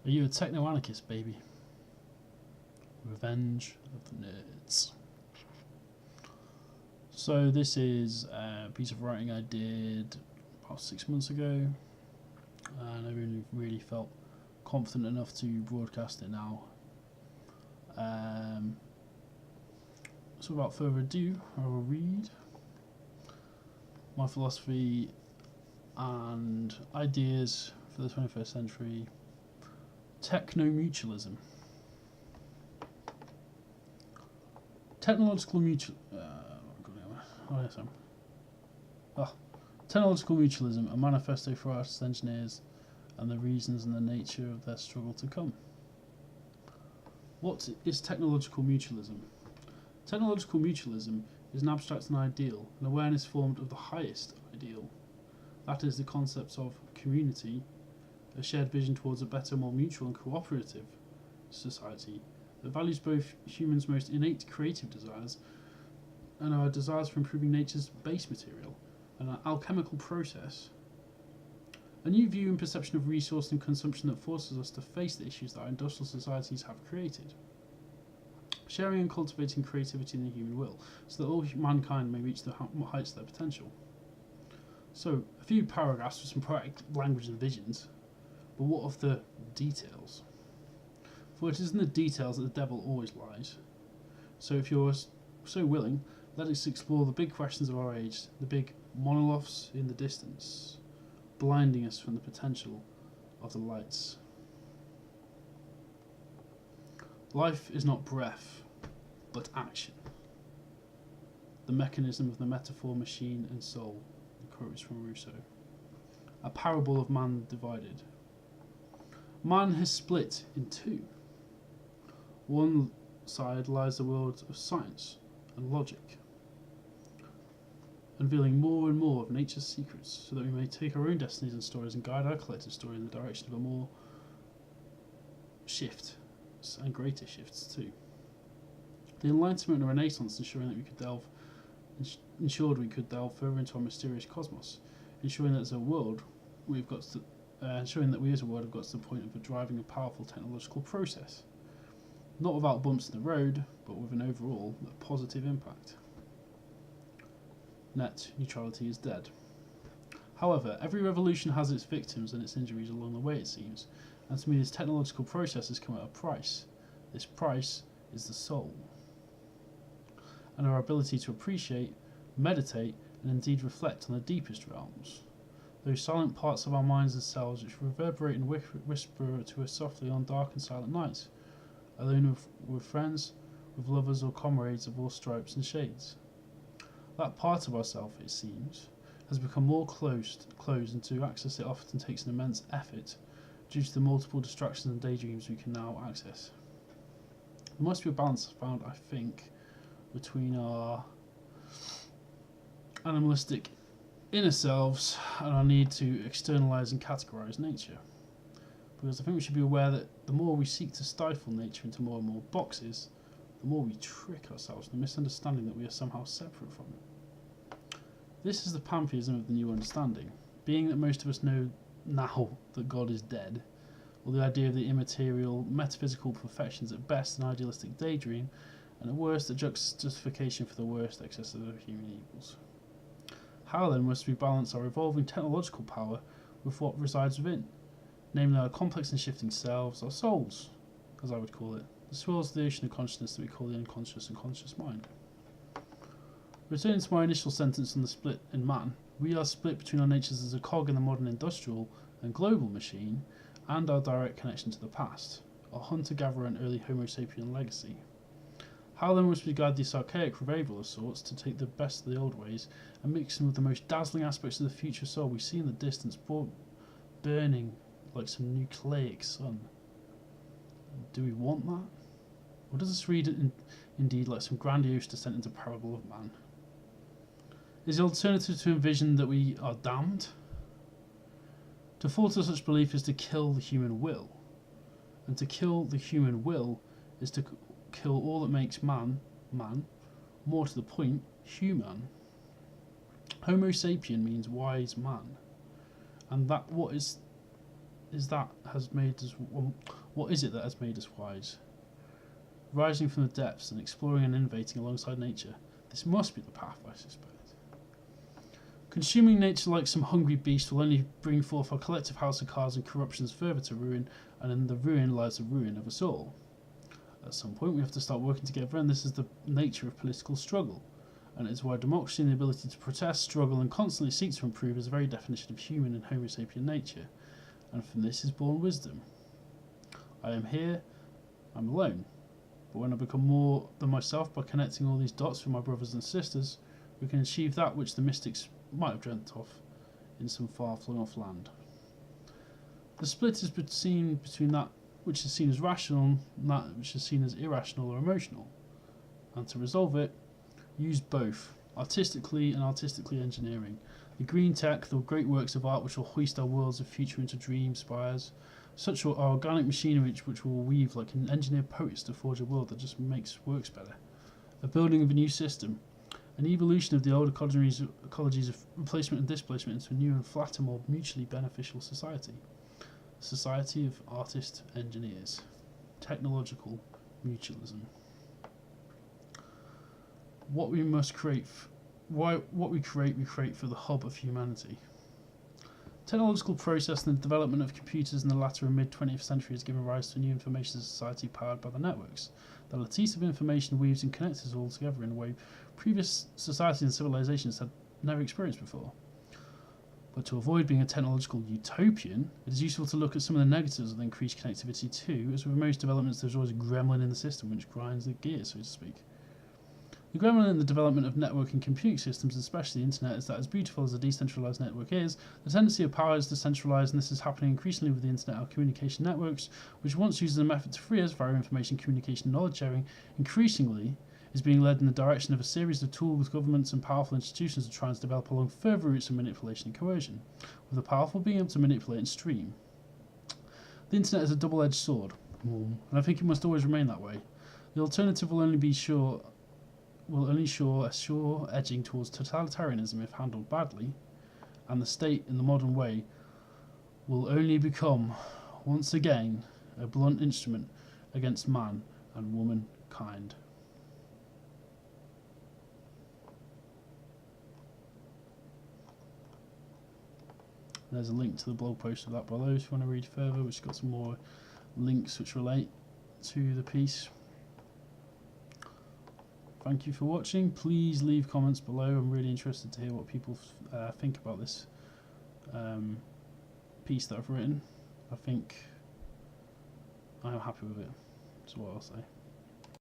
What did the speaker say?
Are you a techno-anarchist, baby? Revenge of the Nerds. So this is a piece of writing I did about 6 months ago, and I really felt confident enough to broadcast it now. So without further ado, I will read my philosophy and ideas for the 21st century. Techno-Mutalism. Technological Technological Mutalism, a manifesto for artists and engineers, and the reasons and the nature of their struggle to come. What is technological mutualism? Technological mutualism is an abstract and ideal, an awareness formed of the highest ideal. That is the concepts of community, a shared vision towards a better, more mutual and cooperative society that values both humans' most innate creative desires and our desires for improving nature's base material, an alchemical process. A new view and perception of resource and consumption that forces us to face the issues that our industrial societies have created. Sharing and cultivating creativity in the human will, so that all mankind may reach the heights of their potential. So, a few paragraphs with some poetic language and visions, but what of the details? For it is in the details that the devil always lies. So if you're so willing, let us explore the big questions of our age, the big monoliths in the distance, blinding us from the potential of the lights. Life is not breath, but action. The mechanism of the metaphor, machine and soul. The quote is from Rousseau. A parable of man divided. Man has split in two. One side lies the world of science and logic, unveiling more and more of nature's secrets so that we may take our own destinies and stories and guide our collective story in the direction of a more shift and greater shifts too. The Enlightenment and Renaissance ensured we could delve further into our mysterious cosmos, ensuring that as a world we've got to ensuring that we as a world have got to the point of driving a powerful technological process. Not without bumps in the road, but with an overall positive impact. Net neutrality is dead. However, every revolution has its victims and its injuries along the way, it seems, and to me this technological process has come at a price. This price is the soul, and our ability to appreciate, meditate, and indeed reflect on the deepest realms. Those silent parts of our minds and selves which reverberate and whisper to us softly on dark and silent nights, alone with friends, with lovers or comrades of all stripes and shades. That part of ourself, it seems, has become more closed, and to access it often takes an immense effort due to the multiple distractions and daydreams we can now access. There must be a balance found, I think, between our animalistic inner selves and our need to externalise and categorise nature. Because I think we should be aware that the more we seek to stifle nature into more and more boxes, the more we trick ourselves in the misunderstanding that we are somehow separate from it. This is the pantheism of the new understanding, being that most of us know now that God is dead, or the idea of the immaterial, metaphysical perfections at best an idealistic daydream, and at worst a justification for the worst excesses of human evils. How then must we balance our evolving technological power with what resides within? Namely our complex and shifting selves, our souls, as I would call it, the swirls of the ocean of consciousness that we call the unconscious and conscious mind. Returning to my initial sentence on the split in man, we are split between our natures as a cog in the modern industrial and global machine and our direct connection to the past, our hunter-gatherer and early Homo sapien legacy. How then must we guide this archaic revival of sorts to take the best of the old ways and mix them with the most dazzling aspects of the future soul we see in the distance, burning like some nucleic sun? Do we want that? Or does this read indeed like some grandiose descent into parable of man? Is the alternative to envision that we are damned? To fall to such belief is to kill the human will, and to kill the human will is to kill all that makes man, more to the point, human. Homo sapien means wise man, and that what is that has made us What is it that has made us wise? Rising from the depths and exploring and innovating alongside nature, this must be the path, I suspect. Consuming nature like some hungry beast will only bring forth our collective house of cards and corruptions further to ruin, and in the ruin lies the ruin of us all. At some point we have to start working together, and this is the nature of political struggle, and it is why democracy and the ability to protest, struggle and constantly seek to improve is the very definition of human and homo sapien nature, and from this is born wisdom. I am here, I'm alone, but when I become more than myself by connecting all these dots with my brothers and sisters, we can achieve that which the mystics might have dreamt of in some far flung off land. The split is seen between that which is seen as rational and that which is seen as irrational or emotional, and to resolve it, use both, artistically and artistically engineering. The green tech, the great works of art which will hoist our worlds of future into dream spires, such are organic machinery which will weave like an engineered poets to forge a world that just works better. A building of a new system, an evolution of the old ecologies of replacement and displacement into a new and flatter, more mutually beneficial society. A society of artist engineers. Technological mutualism. What we create for the hub of humanity. Technological process and the development of computers in the latter and mid-20th century has given rise to a new information society powered by the networks. The lattice of information weaves and connects us all together in a way previous societies and civilizations had never experienced before. But to avoid being a technological utopian, it is useful to look at some of the negatives of the increased connectivity too, as with most developments there's always a gremlin in the system which grinds the gears, so to speak. The gremlin in the development of networking computing systems, especially the internet, is that as beautiful as a decentralized network is, the tendency of power is to centralize, and this is happening increasingly with the internet and communication networks, which once used as a method to free us via information, communication and knowledge sharing, increasingly is being led in the direction of a series of tools with governments and powerful institutions to try and develop along further routes of manipulation and coercion, with the powerful being able to manipulate and stream. The internet is a double-edged sword, and I think it must always remain that way. The alternative will only show a sure edging towards totalitarianism if handled badly, and the state in the modern way will only become, once again, a blunt instrument against man and womankind. There's a link to the blog post of that below if you want to read further, which has got some more links which relate to the piece. Thank you for watching. Please leave comments below. I'm really interested to hear what people think about this piece that I've written. I think I'm happy with it, that's what I'll say.